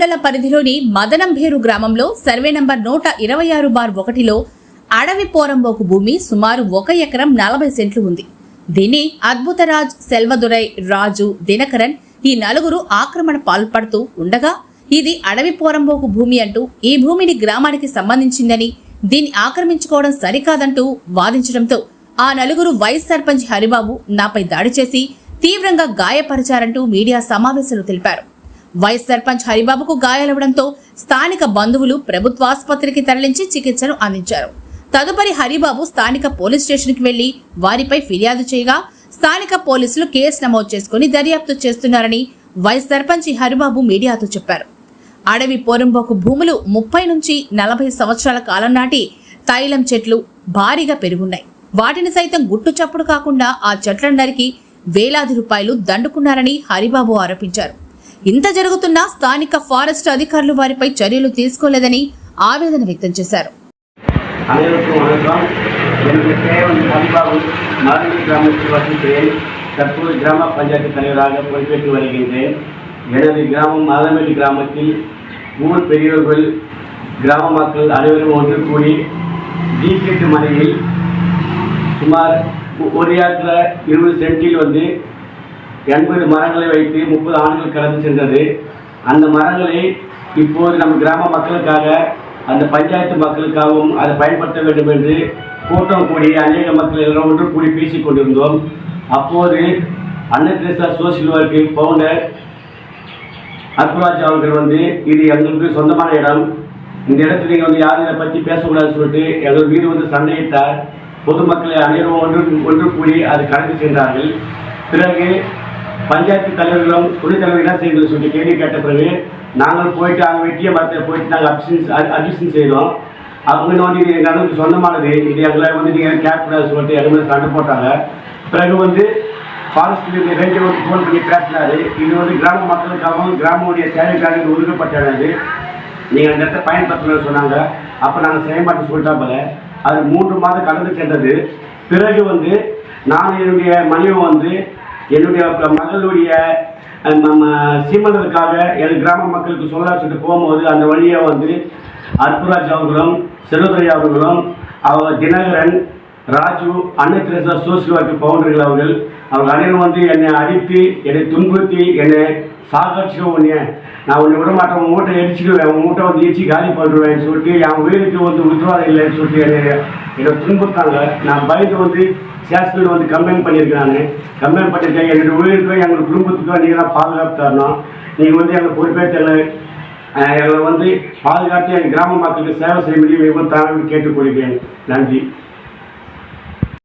మండల పరిధిలోని మదనంభేరు గ్రామంలో సర్వే నంబర్ 126/1లో అడవి పోరంబోకు భూమి సుమారు 1 ఎకరం 40 సెంట్లు ఉంది. దీన్ని అద్భుతరాజ్, సెల్వదురై, రాజు, దినకరన్ ఈ నలుగురు ఆక్రమణ పాల్పడుతూ ఉండగా ఇది అడవి పోరంబోకు భూమి అంటూ ఈ భూమిని గ్రామానికి సంబంధించిందని దీన్ని ఆక్రమించుకోవడం సరికాదంటూ వాదించడంతో ఆ నలుగురు వైస్ సర్పంచ్ హరిబాబు నాపై దాడి చేసి తీవ్రంగా గాయపరిచారంటూ మీడియా సమావేశంలో తెలిపారు. వైస్ సర్పంచ్ హరిబాబుకు గాయాలవడంతో స్థానిక బంధువులు ప్రభుత్వాసుపత్రికి తరలించి చికిత్సను అందించారు. తదుపరి హరిబాబు స్థానిక పోలీస్ స్టేషన్కి వెళ్లి వారిపై ఫిర్యాదు చేయగా స్థానిక పోలీసులు కేసు నమోదు చేసుకుని దర్యాప్తు చేస్తున్నారని వైస్ సర్పంచ్ హరిబాబు మీడియాతో చెప్పారు. అడవి పోరంబోకు భూములు 30 నుంచి 40 సంవత్సరాల కాలం నాటి తైలం చెట్లు భారీగా పెరుగున్నాయి. వాటిని సైతం గుట్టు చప్పుడు కాకుండా ఆ చెట్లను నరికి వేలాది రూపాయలు దండుకున్నారని హరిబాబు ఆరోపించారు. ఇంత జరుగుతున్నా స్థానిక ఫారెస్ట్ అధికారులు వారిపై చర్యలు తీసుకోలేదని ఆవేదన వ్యక్తం చేశారు. தற்போது கிராம பஞ்சாயத்து தலைவராக பொறுப்பேற்று வருகின்றேன். எனது கிராமம் மாதமேடு கிராமத்தில் ஊர் பெரியவர்கள் கிராம மக்கள் அனைவரும் ஒன்று கூடி ஜீக்கெட்டு மலையில் சுமார் ஒரு ஏக்கர் 20 சென்டில் 80 மரங்களை வைத்து 30 ஆண்டுகள் கடந்து சென்றது. அந்த மரங்களை இப்போது நம்ம கிராம மக்களுக்காக, அந்த பஞ்சாயத்து மக்களுக்காகவும் அதை பயன்படுத்த வேண்டும் என்று கூட்டம் கூடி அநேக மக்கள் எல்லாம் ஒன்று கூடி பேசிக் கொண்டிருந்தோம். அப்போது அன்னை தெரசா சோசியல் ஒர்க் ஃபவுண்டர் அத்புராஜ் அவர்கள் இது எங்களுக்கு சொந்தமான இடம், இந்த இடத்துல நீங்கள் யாரும் இதை பற்றி பேசக்கூடாதுன்னு சொல்லிட்டு எங்கள் மீது சண்டையிட்டார். பொதுமக்களை அனைவரும் ஒன்று கூடி அது கடந்து சென்றார்கள். பிறகு பஞ்சாயத்து தலைவர்களும் துணைத் தலைவர் என்ன செய்யணும்னு சொல்லி கேள்வி கேட்ட பிறகு நாங்கள் போயிட்டு அங்கே வெட்டிய மரத்தை போயிட்டு நாங்கள் அட்மிஷன் செய்தோம். அவங்க இது எங்களுக்கு சொந்தமானது, இது எங்களை நீங்கள் கேட்கக்கூடாது சொல்லிட்டு எல்லாமே சண்டை போட்டாங்க. பிறகு ஃபாரஸ்ட் ரேஞ்சர் ஃபோன் பண்ணி பேசினாரு. இது கிராம மக்களுக்காகவும் கிராமவுடைய தேவைக்காக இது ஒதுக்கப்பட்டது, நீங்கள் அந்த இடத்தை பயன்படுத்தணும்னு சொன்னாங்க. அப்போ நாங்கள் செய்ய மாட்டோம் சொல்லிட்டா போல அது 3 மாதம் கடந்து சென்றது. பிறகு நான் என்னுடைய மனைவி என்னுடைய மகளுடைய சீமந்தத்துக்காக என் கிராம மக்களுக்கு சொல்ல சொல்லிட்டு போகும்போது அந்த வழியை அற்புராஜ் அவர்களும், செல்வதுரை அவர்களும், தினகரன், ராஜு, அன்னை தெரசா சோசியல் ஒர்க் ஃபவுண்டர்கள் அவர்கள் அனைவரும் என்னை அடித்து, என்னை துன்புறுத்தி, என்னை சாகடிச்சு நான் உன்னை விட மாட்டேன், உன் மூட்டை எரிச்சிடுவேன், உன் மூட்டை எரிச்சு காலி பண்ணிடுவேன்னு சொல்லிட்டு என் உயிருக்கு உத்தரவாதம் இல்லைன்னு சொல்லிட்டு என்னை துன்புறுத்தாங்க. நான் பயந்து ஸ்டேஷனில் கம்ப்ளைண்ட் பண்ணியிருக்கேன். கம்ப்ளைண்ட் பண்ணியிருக்கேன். என்னுடைய உயிருக்கோ எங்கள் குடும்பத்துக்கோ நீங்கள் தான் பாதுகாப்பு தரணும். நீங்கள் எங்கள் பொறுப்பேற்ற எங்களை பாதுகாத்து எங்கள் கிராம மக்களுக்கு சேவை செய்ய முடியும் தாழ்வு கேட்டுக்கொள்கிறேன். நன்றி.